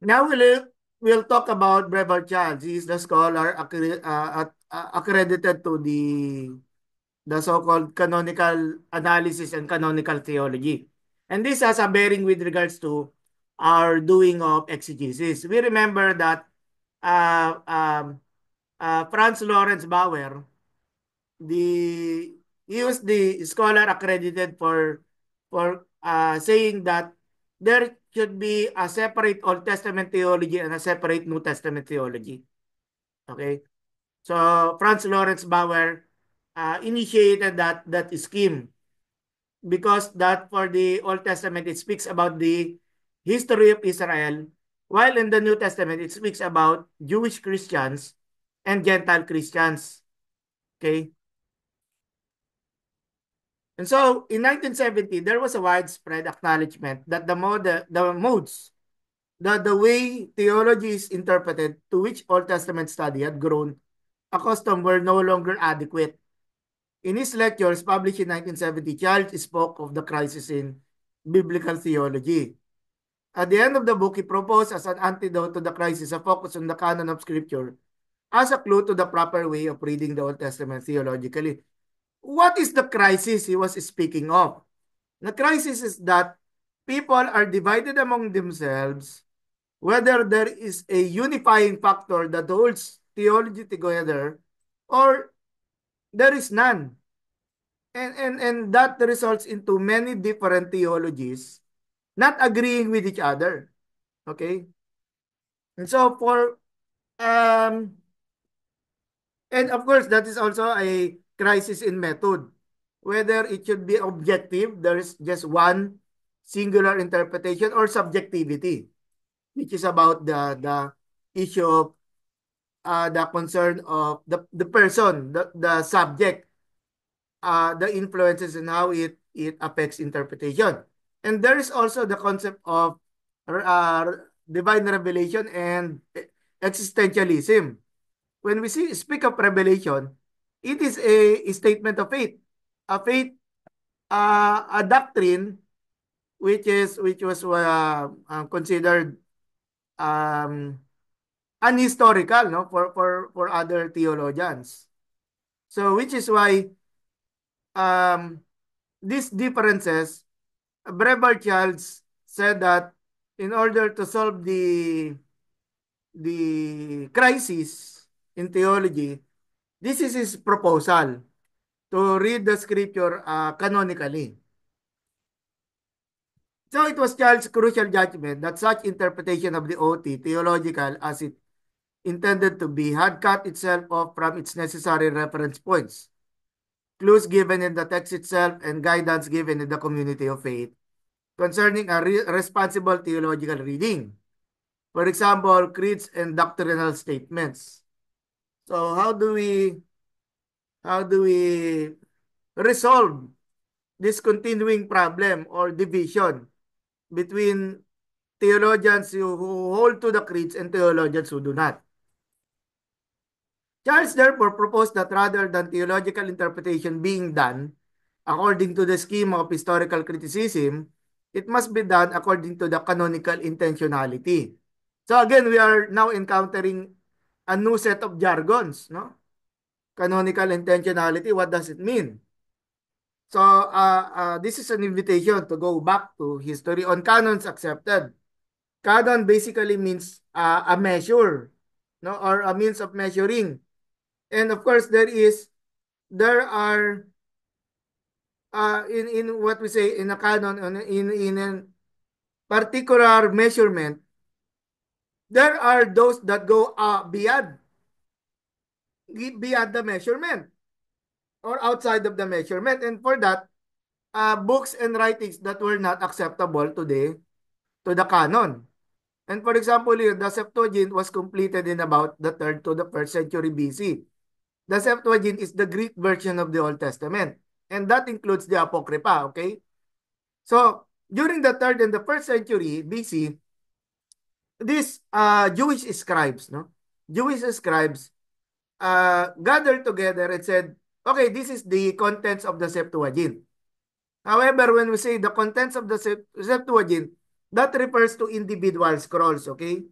Now we'll talk about Breval Childs. He is the scholar accredited to the so-called canonical analysis and canonical theology. And this has a bearing with regards to our doing of exegesis. We remember that uh, um, Franz Lawrence Bauer, he was the scholar accredited for saying that there should be a separate Old Testament theology and a separate New Testament theology. Okay? So Franz Lawrence Bauer initiated that scheme because that for the Old Testament it speaks about the history of Israel, while in the New Testament it speaks about Jewish Christians and Gentile Christians. Okay? And so in 1970, there was a widespread acknowledgement that the modes, the way theology is interpreted to which Old Testament study had grown accustomed were no longer adequate. In his lectures published in 1970, Childs spoke of the crisis in biblical theology. At the end of the book, he proposed as an antidote to the crisis a focus on the canon of Scripture as a clue to the proper way of reading the Old Testament theologically. What is the crisis he was speaking of? The crisis is that people are divided among themselves whether there is a unifying factor that holds theology together or there is none. And that results into many different theologies not agreeing with each other. Okay? And so um and of course that is also a crisis in method. Whether it should be objective, there is just one singular interpretation, or subjectivity, which is about the issue of the concern of the person, the subject, the influences and how it affects interpretation. And there is also the concept of uh, divine revelation and existentialism. When we speak of revelation, it is a statement of faith, a doctrine which was considered um, unhistorical, no, for other theologians. So which is why um, these differences, Breval Childs said that in order to solve the crisis in theology, this is his proposal to read the scripture canonically. So it was Child's crucial judgment that such interpretation of the OT, theological as it intended to be, had cut itself off from its necessary reference points, clues given in the text itself, and guidance given in the community of faith concerning a responsible theological reading. For example, creeds and doctrinal statements. So how do we resolve this continuing problem or division between theologians who hold to the creeds and theologians who do not? Charles therefore proposed that rather than theological interpretation being done according to the schema of historical criticism, it must be done according to the canonical intentionality. So again, we are now encountering a new set of jargons, no? Canonical intentionality, what does it mean? So this is an invitation to go back to history on canons accepted. Canon basically means a measure, no, or a means of measuring. And of course, there are in what we say in a canon, in a particular measurement, there are those that go beyond the measurement or outside of the measurement. And for that, books and writings that were not acceptable to the canon. And for example, here, the Septuagint was completed in about the 3rd to the 1st century BC. The Septuagint is the Greek version of the Old Testament, and that includes the Apocrypha, okay? So, during the 3rd and the 1st century BC, these Jewish scribes, no? Jewish scribes gathered together and said, okay, this is the contents of the Septuagint. However, when we say the contents of the Septuagint, that refers to individual scrolls, okay?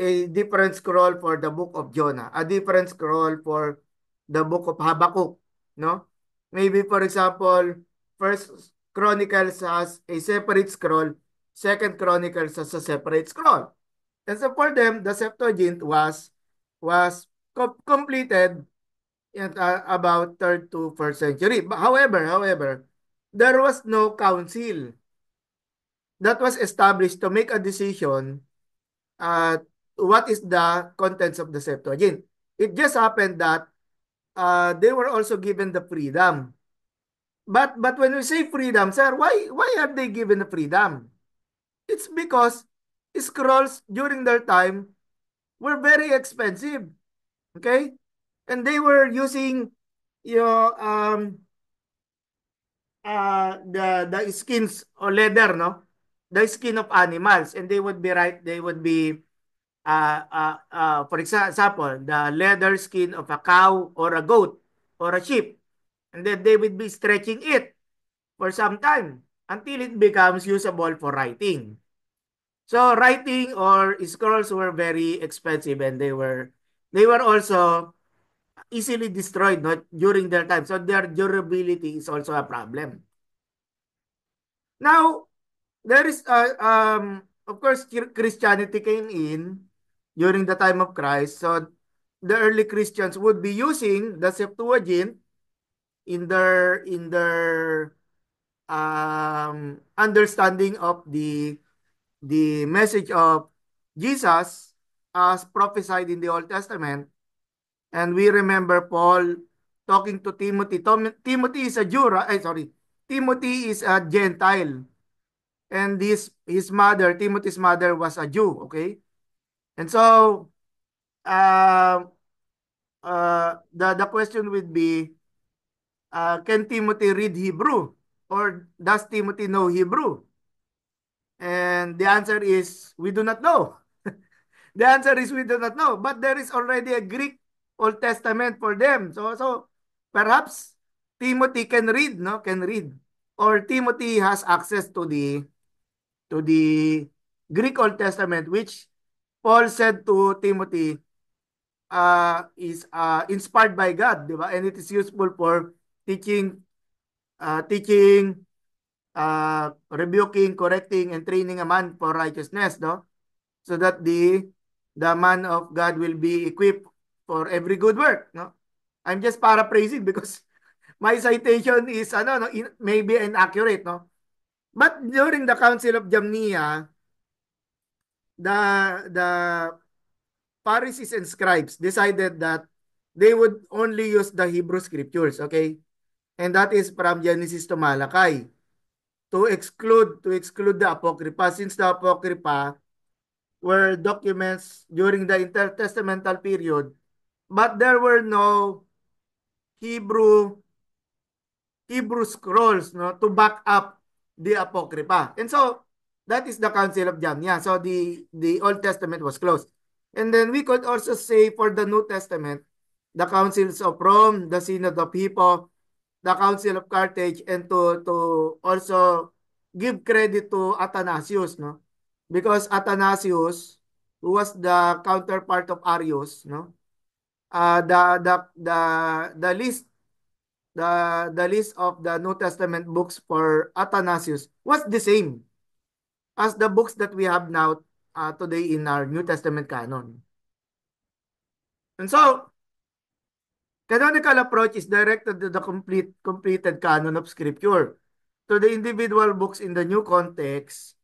a different scroll for the book of Jonah, a different scroll for the book of Habakkuk, no? Maybe, for example, First Chronicles has a separate scroll, Second Chronicles has a separate scroll. And so for them, the Septuagint was completed in about third to first century. But however, there was no council that was established to make a decision uh, what is the contents of the Septuagint. It just happened that they were also given the freedom. But when we say freedom, sir, why are they given the freedom? It's because scrolls during their time were very expensive. Okay, and they were using you know the skins or leather, no, the skin of animals, and they would be for example, the leather skin of a cow or a goat or a sheep. And then they would be stretching it for some time until it becomes usable for writing. So writing or scrolls were very expensive, and they were also easily destroyed, not during their time. So their durability is also a problem. Now, there is of course Christianity came in during the time of Christ. So the early Christians would be using the Septuagint in their understanding of the message of Jesus as prophesied in the Old Testament. And we remember Paul talking to Timothy. Timothy is a Jew, sorry. Timothy is a Gentile. And his mother, Timothy's mother, was a Jew, okay? And so uh, the question would be, can Timothy read Hebrew? Or does Timothy know Hebrew? And the answer is, we do not know. The answer is we do not know. But there is already a Greek Old Testament for them. So perhaps Timothy can read, no? Can read. Or Timothy has access to the Greek Old Testament, which Paul said to Timothy is inspired by God, di ba? And it is useful for teaching, rebuking, correcting, and training a man for righteousness, no? So that the man of God will be equipped for every good work, no? I'm just paraphrasing because my citation is no, maybe inaccurate, no? But during the Council of Jamnia, the Pharisees and scribes decided that they would only use the Hebrew scriptures, okay? And that is from Genesis to Malachi to exclude the Apocrypha, since the Apocrypha were documents during the intertestamental period, but there were no Hebrew Hebrew scrolls, no, to back up the Apocrypha. And so that is the Council of Jamnia. So the Old Testament was closed. And then we could also say for the New Testament, the councils of Rome, the Synod of Hippo, the Council of Carthage, and to also give credit to Athanasius, no? Because Athanasius, who was the counterpart of Arius, no? The list the list of the New Testament books for Athanasius was the same as the books that we have now today in our New Testament canon. And so, canonical approach is directed to the completed canon of Scripture, to the individual books in the new context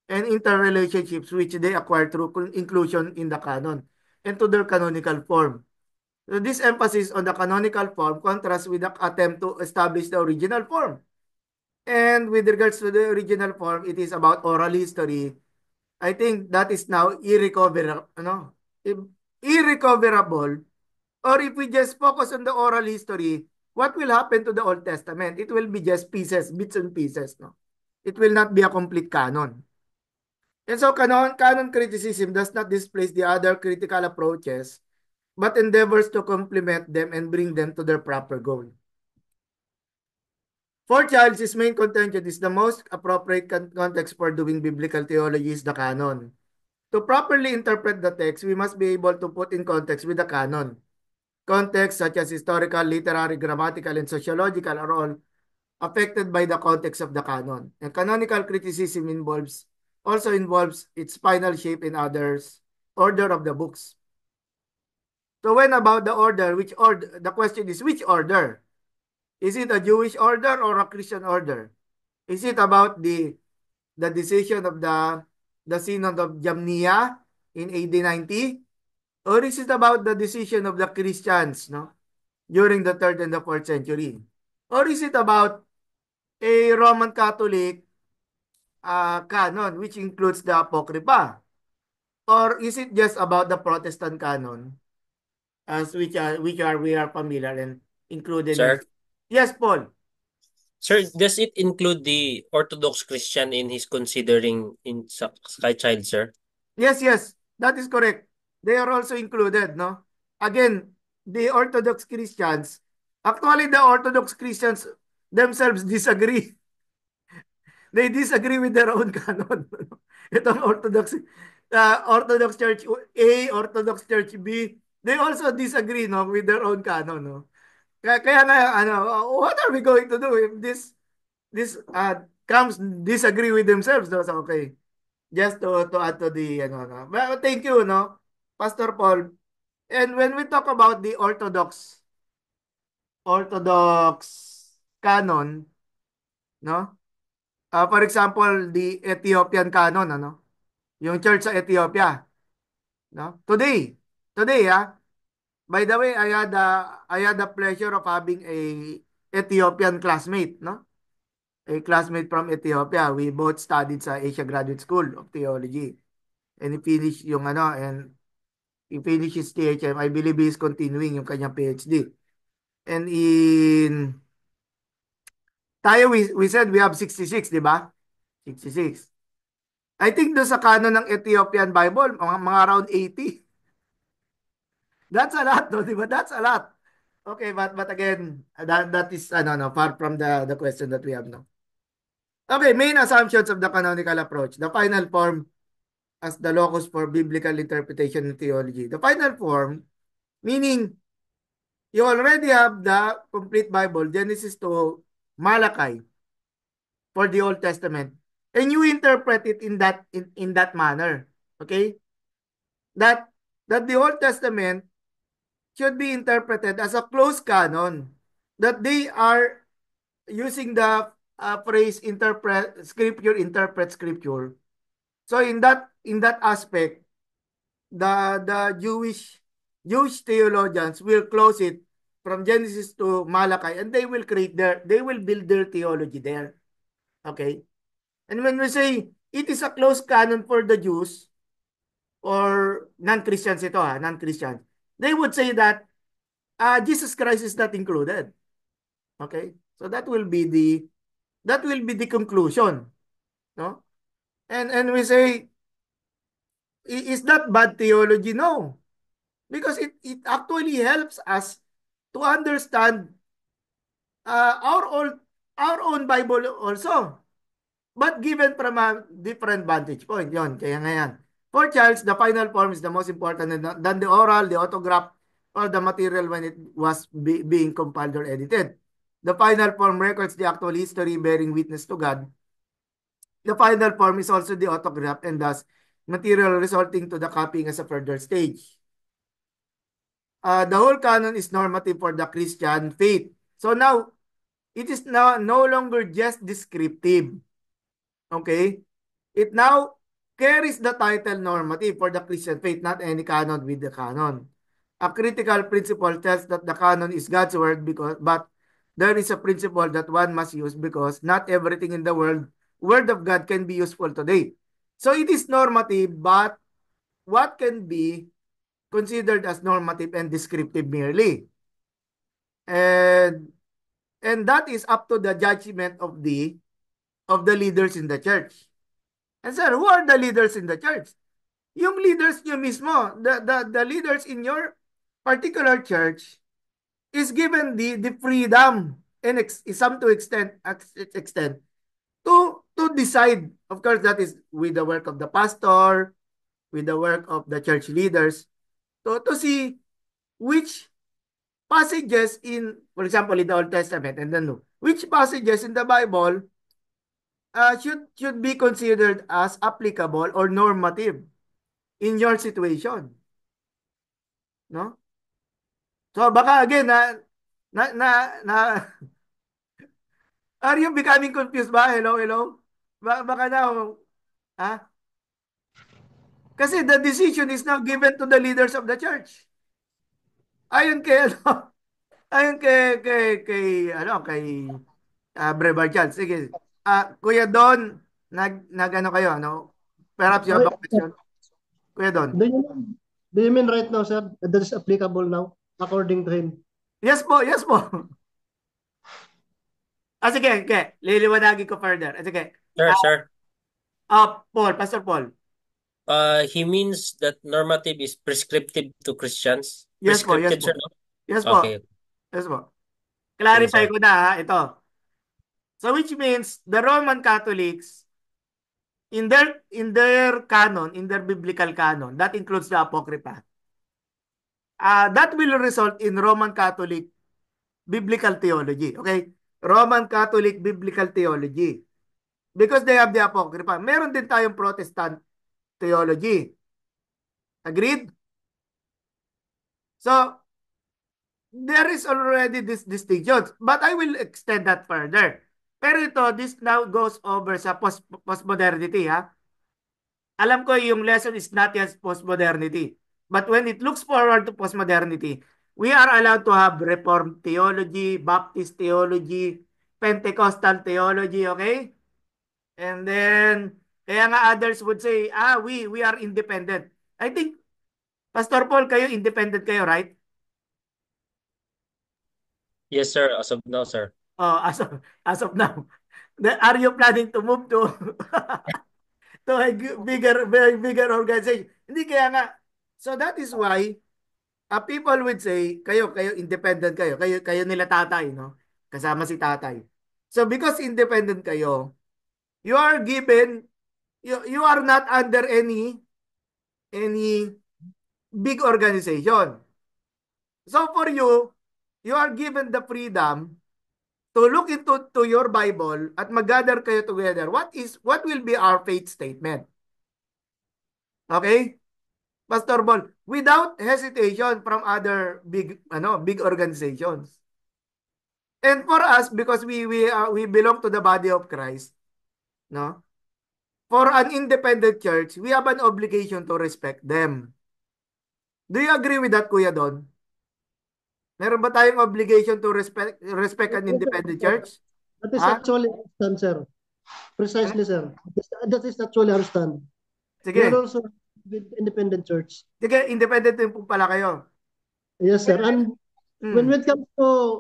and interrelationships which they acquire through inclusion in the canon, and to their canonical form. So this emphasis on the canonical form contrasts with the attempt to establish the original form. And with regards to the original form, it is about oral history. I think that is now irrecoverable, irrecoverable. Or if we just focus on the oral history, what will happen to the Old Testament? It will be just pieces, bits and pieces, no? It will not be a complete canon. And so canon criticism does not displace the other critical approaches, but endeavors to complement them and bring them to their proper goal. For Childs' main contention is the most appropriate context for doing biblical theology is the canon. To properly interpret the text, we must be able to put in context with the canon. Context such as historical, literary, grammatical, and sociological are all affected by the context of the canon. And canonical criticism also involves its final shape in others order of the books. So when about the order, which order? The question is which order? Is it a Jewish order or a Christian order? Is it about the decision of the Synod of Jamnia in AD 90? Or is it about the decision of the Christians, no, during the 3rd and the 4th century? Or is it about a Roman Catholic canon, which includes the Apocrypha? Or is it just about the Protestant canon, as which are we are familiar and included in? Sir? Yes, Paul. Sir, does it include the Orthodox Christian in his considering in Sky Child, sir? Yes, that is correct. They are also included, no? Again, the Orthodox Christians, actually the Orthodox Christians themselves disagree. They disagree with their own canon. Itong Orthodox Church A, Orthodox Church B, they also disagree, no, with their own canon, no? Kaya nga, ano, what are we going to do if this comes disagree with themselves, no? So, okay. Just to add to the, ano, no? Well, thank you, no, Pastor Paul. And when we talk about the Orthodox canon, no? For example, the Ethiopian canon, ano? Yung church sa Ethiopia, no? Today, by the way, I had the pleasure of having a Ethiopian classmate, no? A classmate from Ethiopia. We both studied sa Asia Graduate School of Theology. And he finished his THM. I believe he is continuing yung kanyang PhD. And we said we have 66, di ba? 66. I think doon sa canon ng Ethiopian Bible, mga around 80. That's a lot, no? Di ba? That's a lot. Okay, but again, that is no, far from the question that we have now. Okay, main assumptions of the canonical approach. The final form as the locus for biblical interpretation and theology. The final form, meaning you already have the complete Bible, Genesis to Malachi, for the Old Testament, and you interpret it in that manner. Okay? That the Old Testament should be interpreted as a closed canon. That they are using the phrase interpret scripture. So in that aspect, the Jewish theologians will close it from Genesis to Malachi, and they will build their theology there. Okay? And when we say it is a closed canon for the Jews or non-Christians ito, non-Christians, they would say that Jesus Christ is not included. Okay? So that will be the conclusion, no? And we say is that bad theology? No. Because it actually helps us to understand uh, our own our own Bible also. But given from a different vantage point, yon. Kaya ngayon. For Charles, the final form is the most important than the oral, the autograph, or the material when it was being compiled or edited. The final form records the actual history bearing witness to God. The final form is also the autograph and thus material resulting to the copying as a further stage. The whole canon is normative for the Christian faith. So now, it is now no longer just descriptive. Okay? It now carries the title normative for the Christian faith, not any canon with the canon. A critical principle tells that the canon is God's word but there is a principle that one must use because not everything in the word of God can be useful today. So it is normative, but what can be considered as normative and descriptive merely? And that is up to the judgment of the leaders in the church. And sir, who are the leaders in the church? Yung leaders nyo mismo, the leaders in your particular church is given the freedom and some to extent to decide. Of course, that is with the work of the pastor, with the work of the church leaders to see which passages in, for example, in the Old Testament and the New, which passages in the Bible should be considered as applicable or normative in your situation, no? So baka again na na na are you becoming confused ba? Hello, hello. Baka na ha? Kasi the decision is now given to the leaders of the church. Ayon kay ano, ayon kay Bre Barjan. Sige. Kuya Don, nag ano kayo, ano? Perhaps you have Okay. a question. Kuya Don. Do you mean right now, sir, that is applicable now, according to him? Yes po, yes po. Sige, okay. Liliwanagin ko further. Sige. Sir, Ah, sir. Paul, Pastor Paul. He means that normative is prescriptive to Christians. Yes po, yes Prescriptive, sir, po. no? Yes po. Okay. Yes po. Sige, Clarify sir. ko na ha, ito. So which means the Roman Catholics in their canon, in their biblical canon, that includes the Apocrypha. That will result in Roman Catholic biblical theology. Okay? Roman Catholic biblical theology. Because they have the Apocrypha. Meron din tayong Protestant theology. Agreed? So, there is already this distinction. But I will extend that further. Pero ito, this now goes over sa postmodernity, ha? Alam ko yung lesson is not yet postmodernity. But when it looks forward to postmodernity, we are allowed to have Reformed theology, Baptist theology, Pentecostal theology, okay? And then, kaya nga others would say, we are independent. I think, Pastor Paul, kayo independent kayo, right? Yes, sir. As of now, sir. Oh, as of now. Are you planning to move to to a bigger organization? Hindi kaya nga. So that is why people would say, kayo independent kayo nila tatay, no? Kasama si tatay. So because independent kayo, you are given you are not under any big organization. So for you, you are given the freedom to look into your Bible at mag-gather kayo together. What will be our faith statement? Okay? Pastor Ball, without hesitation from other big organizations. And for us, because we belong to the body of Christ, no? For an independent church, we have an obligation to respect them. Do you agree with that, Kuya Don? Meron ba tayong obligation to respect an independent church? That is Ha? actually our stand, sir. Ano? Precisely, sir. That is actually our stand. We are Sige. also with independent church. Sige, independent din po pala kayo. Yes, sir. And when Hmm. it comes to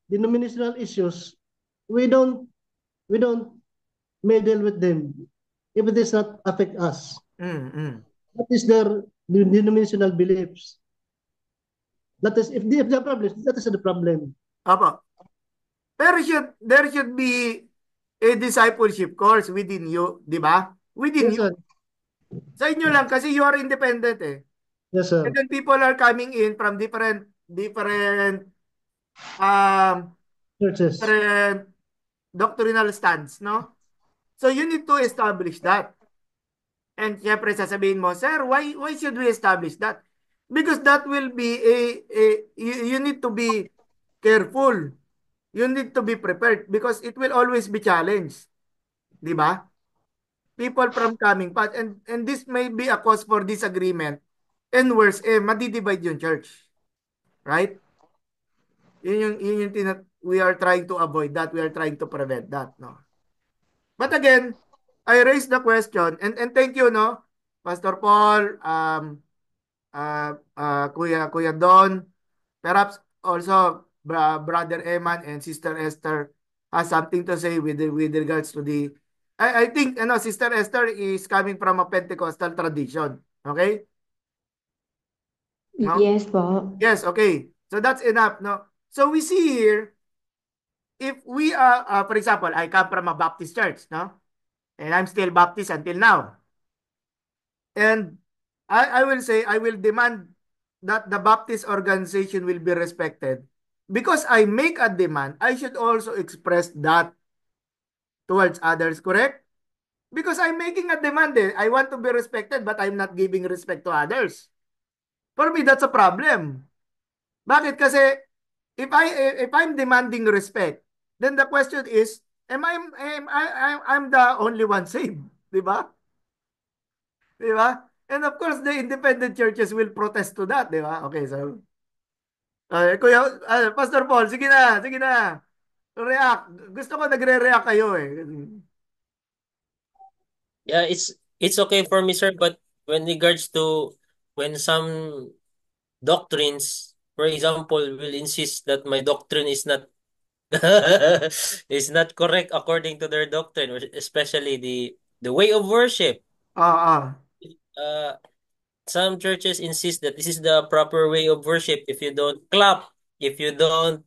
denominational issues, we don't we don't meddle with them if it does not affect us. Hmm. Hmm. That is their denominational beliefs. That is if the problem, that is the problem. Opo. Pero there should be a discipleship course within you, di ba? Within Yes, you. sir. Sa inyo lang kasi you are independent eh. Yes, And sir. then people are coming in from different um Churches. different doctrinal stands, no? So you need to establish that. And syempre sasabihin mo, sir, why should we establish that? Because that will be you need to be careful. You need to be prepared because it will always be challenged. Di ba? People from coming past. And this may be a cause for disagreement. And worse, madidivide yung church. Right? We are trying to avoid that. We are trying to prevent that. No? But again, I raised the question, and thank you, no? Pastor Paul, Kuya Don, perhaps also Brother Eman and Sister Esther has something to say with regards to the I think Sister Esther is coming from a Pentecostal tradition. Okay? No? Yes po. Yes, okay. So that's enough, no? So we see here if we are for example, I come from a Baptist church, no? And I'm still Baptist until now. And I will say, I will demand that the Baptist organization will be respected. Because I make a demand, I should also express that towards others, correct? Because I'm making a demand eh. I want to be respected but I'm not giving respect to others. For me, that's a problem. Bakit? Kasi if I'm demanding respect, then the question is, I'm the only one saved, 'di ba? 'Di ba? And of course, the independent churches will protest to that, 'di ba? Okay, so Kuya, Pastor Paul, sige na, sige na. React. Gusto ko nagre-react kayo eh. Yeah, it's okay for me, sir, but when regards to when some doctrines, for example, will insist that my doctrine is not is not correct according to their doctrine, especially the way of worship. Ah, ah. Uh, some churches insist that this is the proper way of worship. If you don't clap, if you don't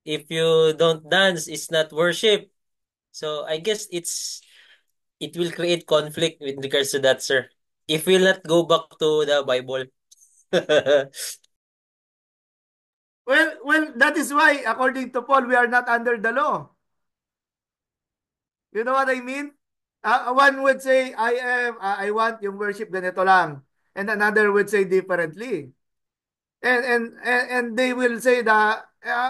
if you don't dance, it's not worship. So I guess it will create conflict with regards to that, sir. If we'll not go back to the Bible. Well, that is why, according to Paul, we are not under the law. You know what I mean? One would say, I want yung worship ganito lang. And another would say differently. And they will say that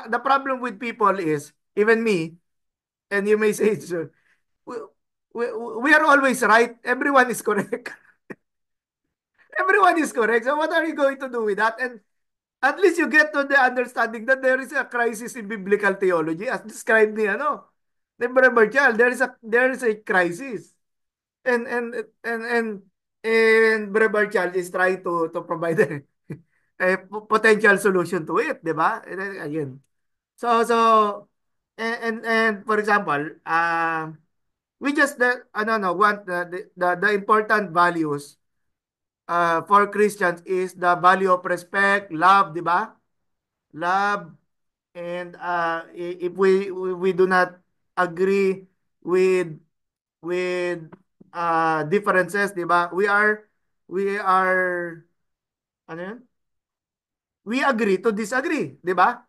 the problem with people is, even me, and you may say, so, we, we, we are always right. Everyone is correct. Everyone is correct. So what are you going to do with that? And at least you get to the understanding that there is a crisis in biblical theology as described ni Brother Child. There is a crisis. And and and Brother Child is trying to provide a potential solution to it, 'di ba? Ayun. So and for example, we just want the important values for Christians is the value of respect, love, 'di ba? Love. And if we do not agree with with differences, 'di ba? We are ano yun? We agree to disagree, 'di ba?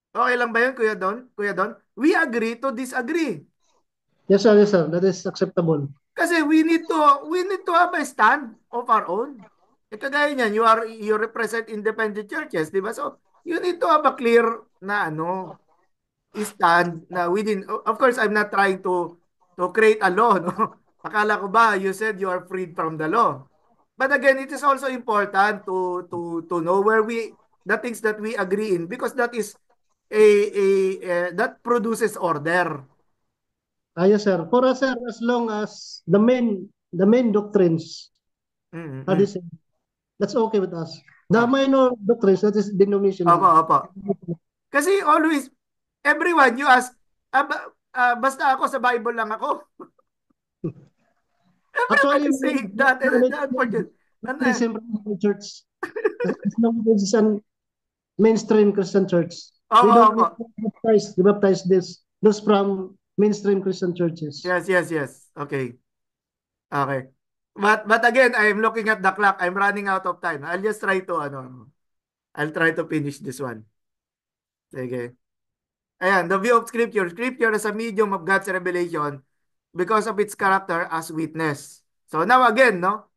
Okay lang ba 'yun, Kuya Don? Kuya Don? We agree to disagree. Yes, sir. Yes, sir. That is acceptable. Kasi we need to have a stand of our own. Kagaya niyan, you represent independent churches, 'di ba? So, you need to have a clear na stand na within. Of course, I'm not trying to create a law, no. Akala ko ba you said you are freed from the law. But again, it is also important to know where the things that we agree in, because that is that produces order. Yes, sir. For us, sir, as long as the main doctrines are the Mm-hmm. same, that's okay with us. The Ah, minor doctrines, that is opo, denominational. opo. Kasi always everyone you ask, basta ako sa Bible lang ako. Everyone Actually, is saying that, and unfortunately, and, baptism from the church, as long as it's an mainstream Christian church, we opo, don't opo. baptize those from mainstream Christian churches. Yes, yes, yes. Okay. Okay. But again, I'm looking at the clock. I'm running out of time. I'll try to finish this one. Sige. Ayan, the view of Scripture. Scripture is a medium of God's revelation because of its character as witness. So now again, no?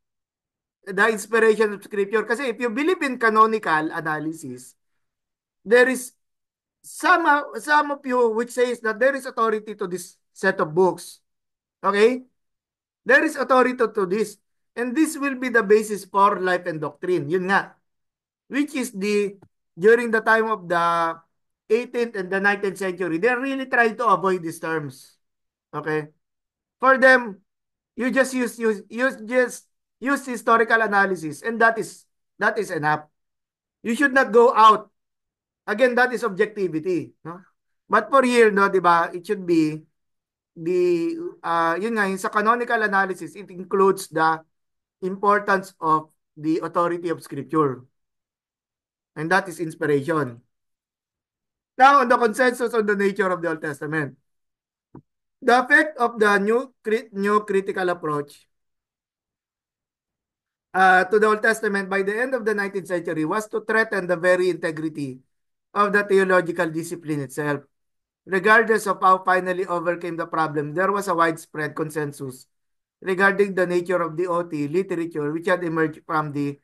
The inspiration of Scripture. Kasi if you believe in canonical analysis, there is some of you which says that there is authority to this set of books. Okay? There is authority to this. And this will be the basis for life and doctrine. Yun nga. Which is during the time of the 18th and the 19th century, they're really trying to avoid these terms. Okay? For them, you just use historical analysis, and that is enough. You should not go out. Again, that is objectivity, no? But for here, no, 'di ba? It should be yun nga, sa canonical analysis, it includes the importance of the authority of Scripture. And that is inspiration. Now, on the consensus on the nature of the Old Testament. The effect of the new critical approach to the Old Testament by the end of the 19th century was to threaten the very integrity of the theological discipline itself. Regardless of how finally overcame the problem, there was a widespread consensus regarding the nature of the OT literature which had emerged from the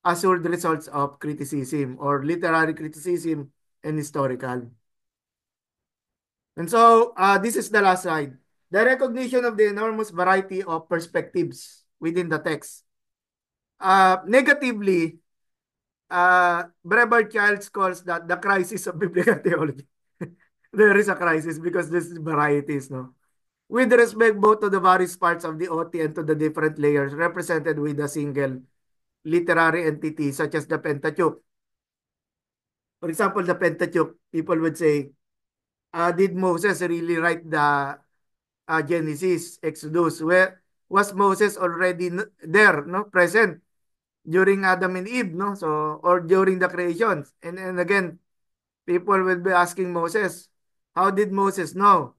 assured results of criticism or literary criticism and historical. And so this is the last slide. The recognition of the enormous variety of perspectives within the text. Negatively, Brevard Childs calls that the crisis of biblical theology. There is a crisis because there's varieties, no? With respect both to the various parts of the OT and to the different layers represented with a single literary entity such as the Pentateuch. For example, the Pentateuch, people would say, did Moses really write the Genesis, Exodus? Where was Moses already there, no, present during Adam and Eve, no? So, or during the creation. And again, people will be asking Moses, how did Moses know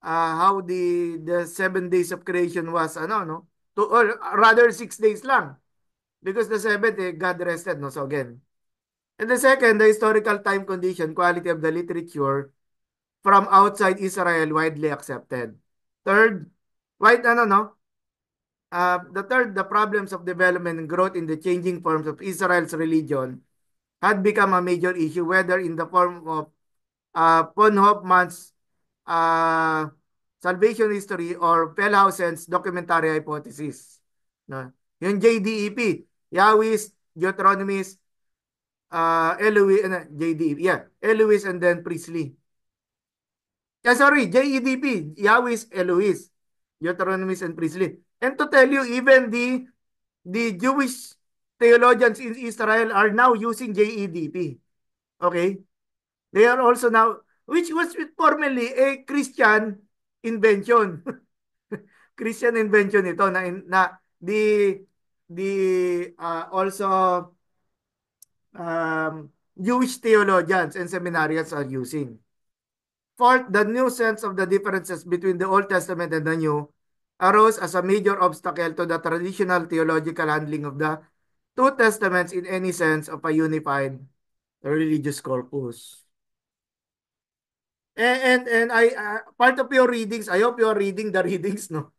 how the 7 days of creation was, ano, no? Or rather 6 days lang. Because the seventh, God rested, no? So again. And the second, the historical time condition, quality of the literature from outside Israel widely accepted. Third, the problems of development and growth in the changing forms of Israel's religion had become a major issue, whether in the form of von Hofmann's uh, salvation history or Fellhausen's documentary hypothesis. No? Yung JDEP, Yahwist, Deuteronomist, Eloise, JDEP, yeah, Eloise and then Priestley. Sorry, JEDP, Yahwist, Eloise, Deuteronomist and Priestley. And to tell you, even the Jewish theologians in Israel are now using JEDP. Okay? They are also now, which was formerly a Christian invention. Christian invention ito na the also Jewish theologians and seminarians are using. Fourth, the new sense of the differences between the Old Testament and the New arose as a major obstacle to the traditional theological handling of the two testaments in any sense of a unified religious corpus. And I part of your readings, I hope you are reading the readings, no?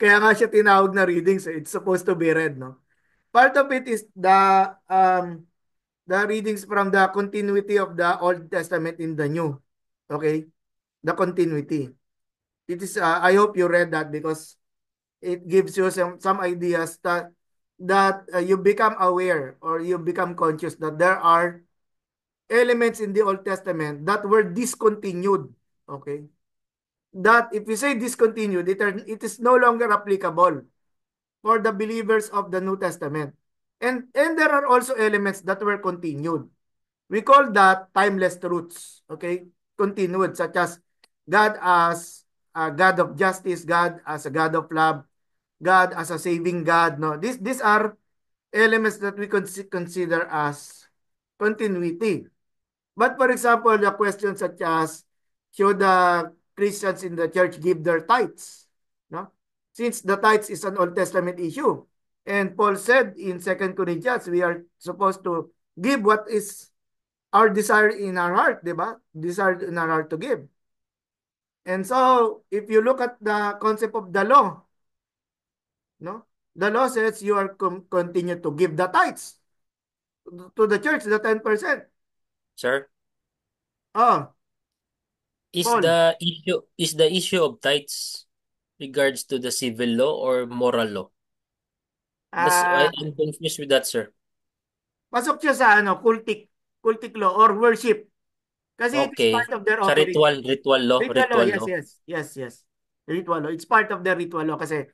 Kaya nga siya tinawag na readings, it's supposed to be read, no? Part of it is the readings from the continuity of the Old Testament in the New. Okay? The continuity. It is I hope you read that because it gives you some ideas that you become aware or you become conscious that there are elements in the Old Testament that were discontinued. Okay? That if you say discontinued, it is no longer applicable for the believers of the New Testament. And there are also elements that were continued. We call that timeless truths. Okay? Continued, such as God as a God of justice, God as a God of love, God as a saving God. No, these are elements that we consider as continuity. But for example, the questions such as should the Christians in the church give their tithes? No, since the tithes is an Old Testament issue, and Paul said in 2 Corinthians, we are supposed to give what is our desire in our heart, di ba? Desire in our heart to give. And so, if you look at the concept of the law, no, the law says you are continue to give the tithes to the church, the 10%. Sir, Oh, is Paul. the issue of tithes regards to the civil law or moral law? I'm confused with that, sir. Pasok siya sa cultic law or worship. Kasi it is Okay. part of their Sa offering. ritual law, Ritual law, yes. Ritual law. It's part of the ritual law kasi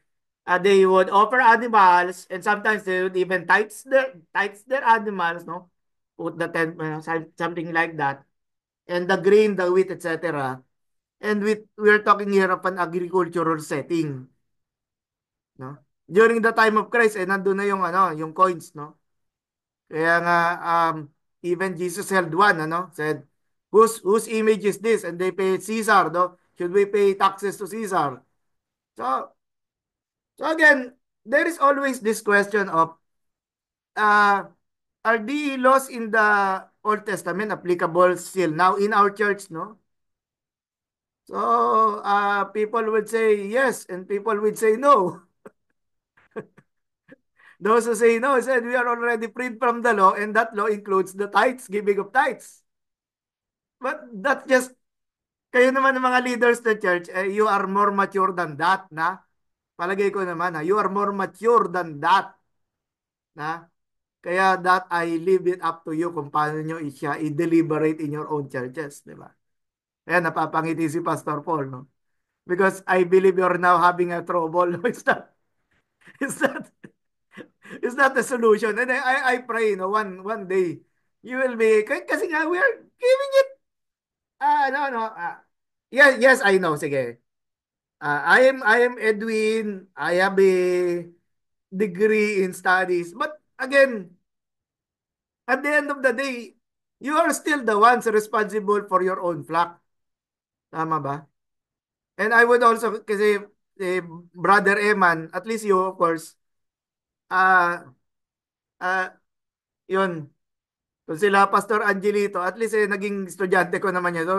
they would offer animals and sometimes they would even tithes their animals, no? Put the 10, something like that. And the grain, the wheat, etc. And we're talking here of an agricultural setting, no? During the time of Christ, nandun na yung coins, no? Kaya nga, even Jesus held one, said, whose image is this? And they pay Caesar, no? Should we pay taxes to Caesar? So again, there is always this question of uh, are the laws in the Old Testament applicable still now in our church, no? So, people would say yes, and people would say no. Those who say no said we are already freed from the law, and that law includes the tithes, giving of tithes. But that's just, kayo naman ng mga leaders ng church, you are more mature than that, na? Palagay ko naman, you are more mature than that, na? Kaya that I leave it up to you kung paano nyo siya i-deliberate in your own churches, di ba? Kaya napapangiti si Pastor Paul, no? Because I believe you're now having a trouble. It's not, it's not the solution. And I pray, no, one day, you will be, kasi nga, we are giving it, no, no, yes, yes, I know, sige. I am Edwin, I have a degree in studies, but again, at the end of the day, you are still the ones responsible for your own flock. Tama ba? And I would also, kasi Brother Eman, at least you, of course, uh, uh, yun, kung sila Pastor Angelito, at least naging estudyante ko naman yun. So,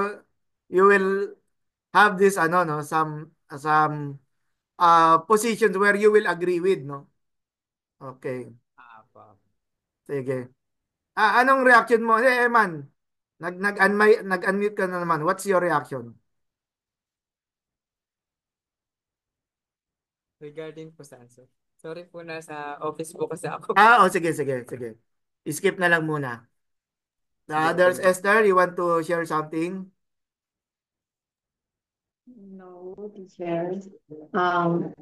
you will have this, ano, no, some positions where you will agree with, no? Okay. Apa. Sige. Anong reaction mo? Eman, nag-unmute ka na naman. What's your reaction? Regarding po sa answer. Sorry po, nasa office po kasi ako. Sige, sige, sige. Skip na lang muna. The Sige, others, okay. Esther, you want to share something? No, teacher. Um,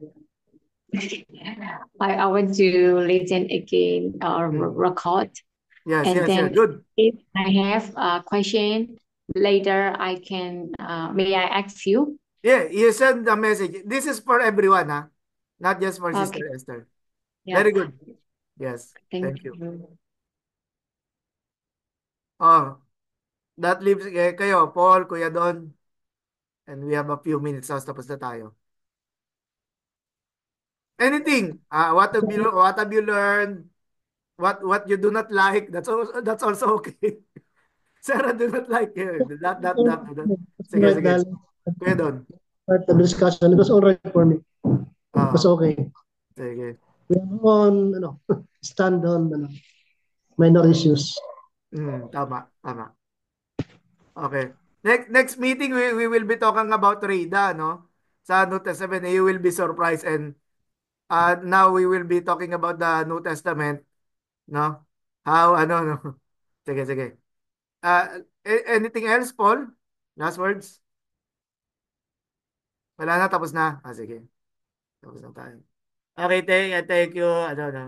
I want to listen again or record, Yes, and yes, yes. then Good. if I have a question later, I can. May I ask you? Yeah, you send the message. This is for everyone, huh? Not just for Okay. Sister Esther. Yeah. Very good. Yes, Thank thank you. you. Oh, that leaves kayo, Paul, Kuya Don, and we have a few minutes. Tapos na tayo. Anything? What have you learned? What you do not like? That's also okay. Sarah do not like that. Sige, Right, sige. Dal. Kuya Don. Part of the discussion. It was all right for me. It was Ah, okay. sige. We are on, stand on, minor issues. Tama, tama. Okay. Next meeting we will be talking about Rida, no? Sa New Testament, you will be surprised, and now we will be talking about the New Testament, no? How ano no. Sige, sige. Anything else, Paul? Last words? Wala na, tapos na. Sige. Tapos na tayo. Okay, thank you. Ano, no.